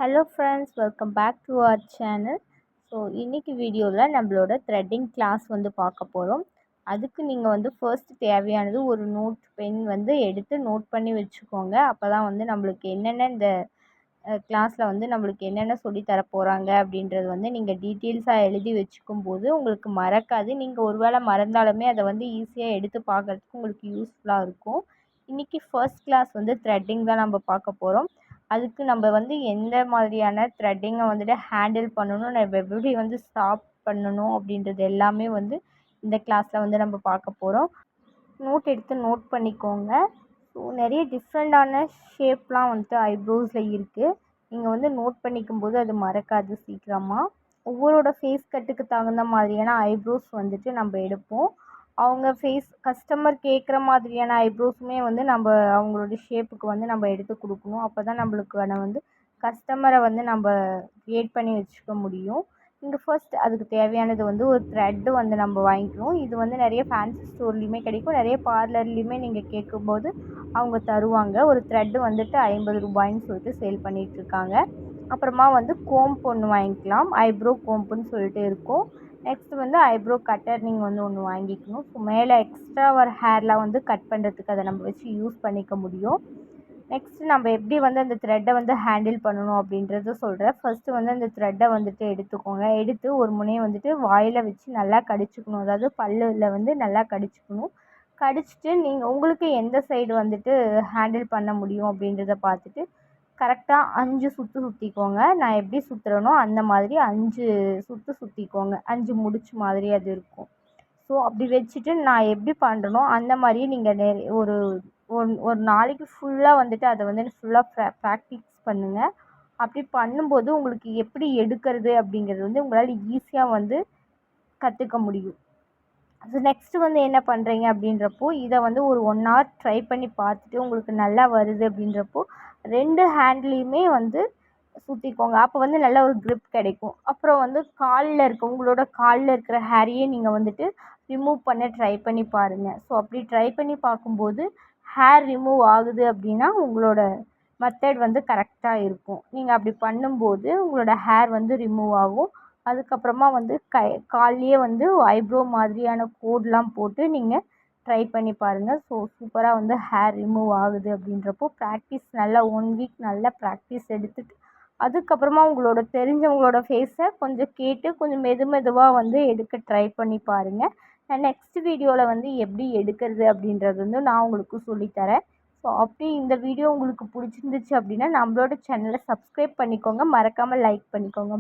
Hello friends, welcome back to our channel. So இன்றைக்கி வீடியோவில் நம்மளோட த்ரெட்டிங் கிளாஸ் வந்து பார்க்க போகிறோம். அதுக்கு நீங்கள் வந்து ஃபர்ஸ்ட் தேவையானது ஒரு நோட் பென் வந்து எடுத்து நோட் பண்ணி வச்சுக்கோங்க. அப்போ தான் வந்து நம்மளுக்கு என்னென்ன இந்த கிளாஸில் வந்து நம்மளுக்கு என்னென்ன சொல்லி தர போகிறாங்க அப்படின்றது வந்து நீங்கள் டீட்டெயில்ஸாக எழுதி வச்சுக்கும் போது உங்களுக்கு மறக்காது. நீங்கள் ஒரு வேளை மறந்தாலுமே அதை வந்து ஈஸியாக எடுத்து பார்க்குறதுக்கு உங்களுக்கு யூஸ்ஃபுல்லாக இருக்கும். இன்றைக்கி ஃபர்ஸ்ட் கிளாஸ் வந்து த்ரெட்டிங் தான் நம்ம பார்க்க போகிறோம். அதுக்கு நம்ம வந்து எந்த மாதிரியான த்ரெட்டிங்கை வந்துட்டு ஹேண்டில் பண்ணணும், நம்ம எப்படி வந்து ஸ்டாப் பண்ணணும் அப்படின்றது எல்லாமே வந்து இந்த கிளாஸில் வந்து நம்ம பார்க்க போகிறோம். நோட் எடுத்து நோட் பண்ணிக்கோங்க. ஸோ நிறைய டிஃப்ரெண்ட்டான ஷேப்லாம் வந்துட்டு ஐப்ரோஸில் இருக்குது. நீங்கள் வந்து நோட் பண்ணிக்கும்போது அது மறக்காது சீக்கிரமாக. ஒவ்வொருட ஃபேஸ் கட்டுக்கு தகுந்த மாதிரியான ஐப்ரோஸ் வந்துட்டு நம்ம எடுப்போம். அவங்க கஸ்டமர் கேட்குற மாதிரியான ஐப்ரோஸுமே வந்து நம்ம அவங்களோட ஷேப்புக்கு வந்து நம்ம எடுத்து கொடுக்கணும். அப்போ தான் நம்மளுக்கான வந்து கஸ்டமரை வந்து நம்ம க்ரியேட் பண்ணி வச்சுக்க முடியும். இங்கே ஃபர்ஸ்ட் அதுக்கு தேவையானது வந்து ஒரு த்ரெட்டு வந்து நம்ம வாங்கிக்கணும். இது வந்து நிறைய ஃபேன்சி ஸ்டோர்லேயுமே கிடைக்கும், நிறைய பார்லர்லேயுமே நீங்கள் கேட்கும்போது அவங்க தருவாங்க. ஒரு த்ரெட்டு வந்துட்டு 50 ரூபாய்ன்னு சொல்லிட்டு சேல் பண்ணிகிட்ருக்காங்க. அப்புறமா வந்து கோம்ப் ஒன்று வாங்கிக்கலாம், ஐப்ரோ கோம்புன்னு சொல்லிட்டு இருக்கும். நெக்ஸ்ட் வந்து ஐப்ரோ கட்டர் நீங்கள் வந்து ஒன்று வாங்கிக்கணும். ஸோ மேலே எக்ஸ்ட்ரா வர ஹேர்லாம் வந்து கட் பண்ணுறதுக்கு அதை நம்ம வச்சு யூஸ் பண்ணிக்க முடியும். நெக்ஸ்ட்டு நம்ம எப்படி வந்து அந்த த்ரெட்டை வந்து ஹேண்டில் பண்ணணும் அப்படின்றத சொல்கிறேன். ஃபஸ்ட்டு வந்து அந்த த்ரெட்டை வந்துட்டு எடுத்துக்கோங்க. எடுத்து ஒரு முனையை வந்துட்டு வாயில் வச்சு நல்லா கடிச்சிக்கணும். அதாவது பல்லில் வந்து நல்லா கடிச்சிக்கணும். கடிச்சிட்டு நீங்கள் உங்களுக்கு எந்த சைடு வந்துட்டு ஹேண்டில் பண்ண முடியும் அப்படின்றத பார்த்துட்டு கரெக்டாக 5 சுற்று சுற்றிக்கோங்க. நான் எப்படி சுற்றுறேனோ அந்த மாதிரி 5 சுற்று சுற்றிக்கோங்க. 5 முடிச்சு மாதிரி அது இருக்கும். ஸோ அப்படி வச்சுட்டு நான் எப்படி பண்ணுறனோ அந்த மாதிரியே நீங்கள் ஒரு ஒரு நாளைக்கு ஃபுல்லாக வந்துட்டு அதை வந்து ஃபுல்லாக ப்ராக்டிஸ் பண்ணுங்கள். அப்படி பண்ணும்போது உங்களுக்கு எப்படி எடுக்கிறது அப்படிங்கிறது வந்து உங்களால் ஈஸியாக வந்து கற்றுக்க முடியும். ஸோ நெக்ஸ்ட்டு வந்து என்ன பண்ணுறீங்க அப்படின்றப்போ இதை வந்து ஒரு 1 hour ட்ரை பண்ணி பார்த்துட்டு உங்களுக்கு நல்லா வருது அப்படின்றப்போ 2 ஹேண்ட்லேயுமே வந்து சுற்றிக்கோங்க. அப்போ வந்து நல்ல ஒரு க்ரிப் கிடைக்கும். அப்புறம் வந்து உங்களோட காலில் இருக்கிற ஹேரையே நீங்கள் வந்துட்டு ரிமூவ் பண்ண ட்ரை பண்ணி பாருங்கள். ஸோ அப்படி ட்ரை பண்ணி பார்க்கும்போது ஹேர் ரிமூவ் ஆகுது அப்படின்னா உங்களோட மெத்தட் வந்து கரெக்டாக இருக்கும். நீங்கள் அப்படி பண்ணும்போது உங்களோட ஹேர் வந்து ரிமூவ் ஆகும். அதுக்கப்புறமா வந்து கால்லையே வந்து ஐப்ரோ மாதிரியான கோட்லாம் போட்டு நீங்கள் ட்ரை பண்ணி பாருங்கள். ஸோ சூப்பராக வந்து ஹேர் ரிமூவ் ஆகுது அப்படின்றப்போ ப்ராக்டிஸ் நல்லா 1 வீக் நல்லா ப்ராக்டிஸ் எடுத்துட்டு அதுக்கப்புறமா உங்களோட தெரிஞ்சவங்களோட ஃபேஸை கொஞ்சம் கேட்டு கொஞ்சம் மெதுவாக வந்து எடுக்க ட்ரை பண்ணி பாருங்கள். நான் நெக்ஸ்ட் வீடியோவில் வந்து எப்படி எடுக்கிறது அப்படின்றது வந்து நான் உங்களுக்கு சொல்லித்தரேன். ஸோ அப்படி இந்த வீடியோ உங்களுக்கு பிடிச்சிருந்துச்சு அப்படின்னா நம்மளோட சேனலை சப்ஸ்கிரைப் பண்ணிக்கோங்க, மறக்காமல் லைக் பண்ணிக்கோங்க.